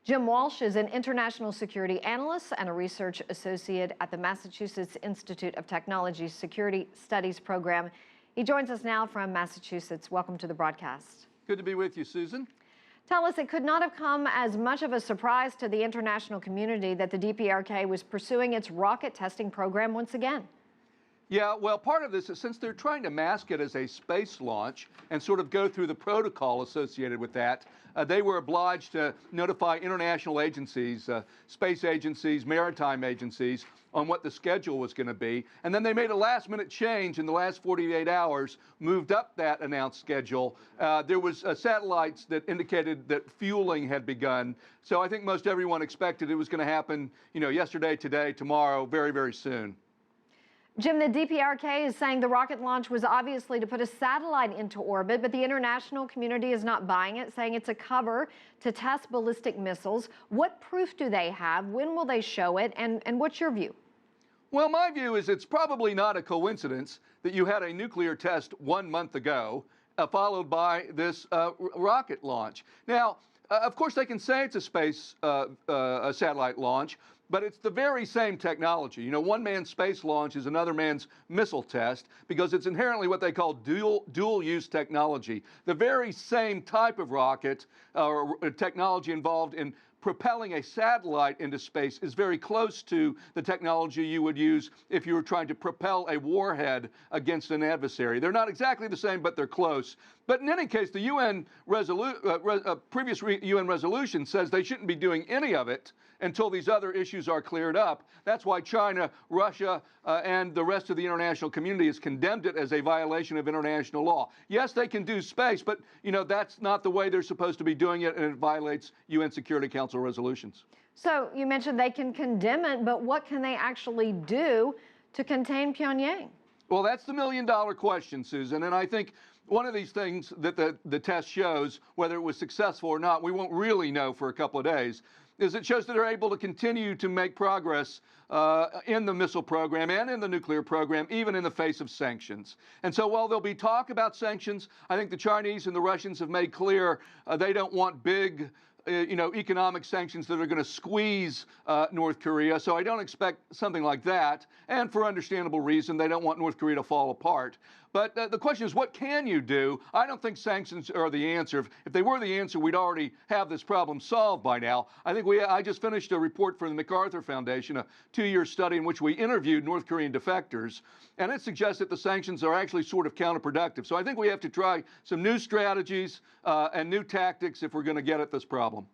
Jim Walsh is an international security analyst and a research associate at the Massachusetts Institute of Technology Security Studies program. He joins us now from Massachusetts. Welcome to the broadcast. Good to be with you, Susan. Tell us, it could not have come as much of a surprise to the international community that the DPRK was pursuing its rocket testing program once again. Yeah, well, part of this is since they're trying to mask it as a space launch and sort of go through the protocol associated with that, they were obliged to notify international agencies, space agencies, maritime agencies, on what the schedule was going to be. And then they made a last-minute change in the last 48 hours, moved up that announced schedule. There was satellites that indicated that fueling had begun. So I think most everyone expected it was going to happen, yesterday, today, tomorrow, very, very soon. Jim, the DPRK is saying the rocket launch was obviously to put a satellite into orbit, but the international community is not buying it, saying it's a cover to test ballistic missiles. What proof do they have? When will they show it? And what's your view? Well, my view is it's probably not a coincidence that you had a nuclear test 1 month ago, followed by this rocket launch. Now, of course, they can say it's a space a satellite launch, but it's the very same technology. One man's space launch is another man's missile test because it's inherently what they call dual-use technology. The very same type of rocket or technology involved in propelling a satellite into space is very close to the technology you would use if you were trying to propel a warhead against an adversary. They're not exactly the same, but they're close. But in any case, the previous UN resolution says they shouldn't be doing any of it until these other issues are cleared up. That's why China, Russia, and the rest of the international community has condemned it as a violation of international law. Yes, they can do space, but that's not the way they're supposed to be doing it, and it violates UN Security Council resolutions. So you mentioned they can condemn it, but what can they actually do to contain Pyongyang? Well, that's the million-dollar question, Susan, and I think one of these things that the test shows, whether it was successful or not, we won't really know for a couple of days, is it shows that they're able to continue to make progress in the missile program and in the nuclear program, even in the face of sanctions. And so while there'll be talk about sanctions, I think the Chinese and the Russians have made clear they don't want big economic sanctions that are going to squeeze North Korea. So I don't expect something like that. And for understandable reason, they don't want North Korea to fall apart. But the question is, what can you do? I don't think sanctions are the answer. If they were the answer, we'd already have this problem solved by now. I just finished a report for the MacArthur Foundation, a 2-year study in which we interviewed North Korean defectors, and it suggests that the sanctions are actually sort of counterproductive. So I think we have to try some new strategies and new tactics if we're going to get at this problem.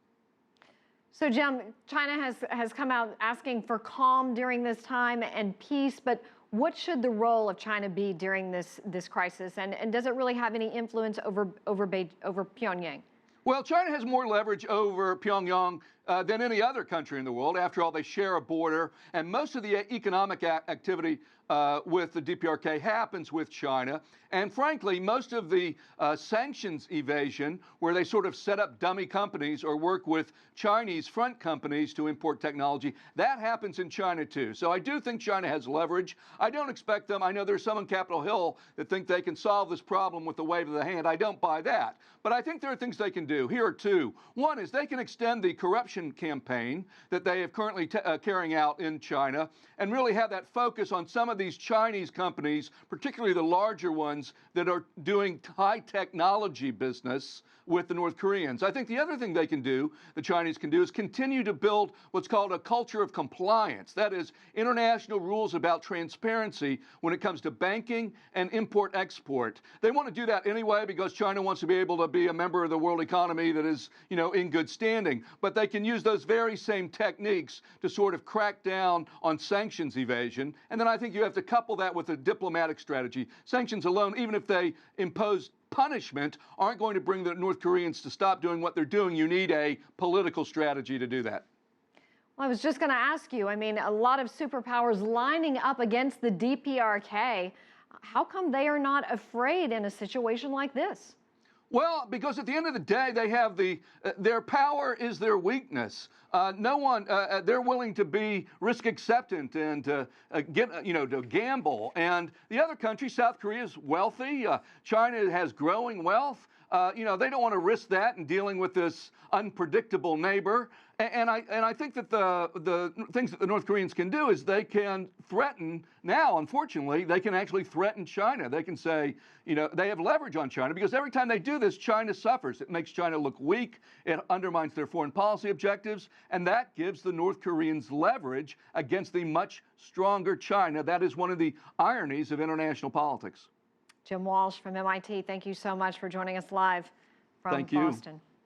So, Jim, China has come out asking for calm during this time and peace, but what should the role of China be during this crisis, and does it really have any influence over Pyongyang? Well, China has more leverage over Pyongyang than any other country in the world. After all, they share a border, and most of the economic activity with the DPRK happens with China. And frankly, most of the sanctions evasion, where they sort of set up dummy companies or work with Chinese front companies to import technology, that happens in China too. So I do think China has leverage. I don't expect them. I know there's some on Capitol Hill that think they can solve this problem with the wave of the hand. I don't buy that. But I think there are things they can do. Here are two. One is they can extend the corruption campaign that they have currently carrying out in China and really have that focus on some of these Chinese companies, particularly the larger ones that are doing high technology business with the North Koreans. I think the other thing they can do, the Chinese can do, is continue to build what's called a culture of compliance. That is, international rules about transparency when it comes to banking and import-export. They want to do that anyway because China wants to be able to be a member of the world economy that is, in good standing. But they can use those very same techniques to sort of crack down on sanctions evasion. And then I think you have to couple that with a diplomatic strategy. Sanctions alone, even if they impose punishment, aren't going to bring the North Koreans to stop doing what they're doing. You need a political strategy to do that. Well, I was just going to ask you, a lot of superpowers lining up against the DPRK. How come they are not afraid in a situation like this? Well, because at the end of the day, they have their power is their weakness. They're willing to be risk acceptant and to gamble. And the other country, South Korea, is wealthy. China has growing wealth. You know, they don't want to risk that in dealing with this unpredictable neighbor. And I think that the things that the North Koreans can do is they can threaten, now, unfortunately, they can actually threaten China. They can say, you know, they have leverage on China, because every time they do this, China suffers. It makes China look weak. It undermines their foreign policy objectives. And that gives the North Koreans leverage against the much stronger China. That is one of the ironies of international politics. Jim Walsh from MIT, thank you so much for joining us live from Boston.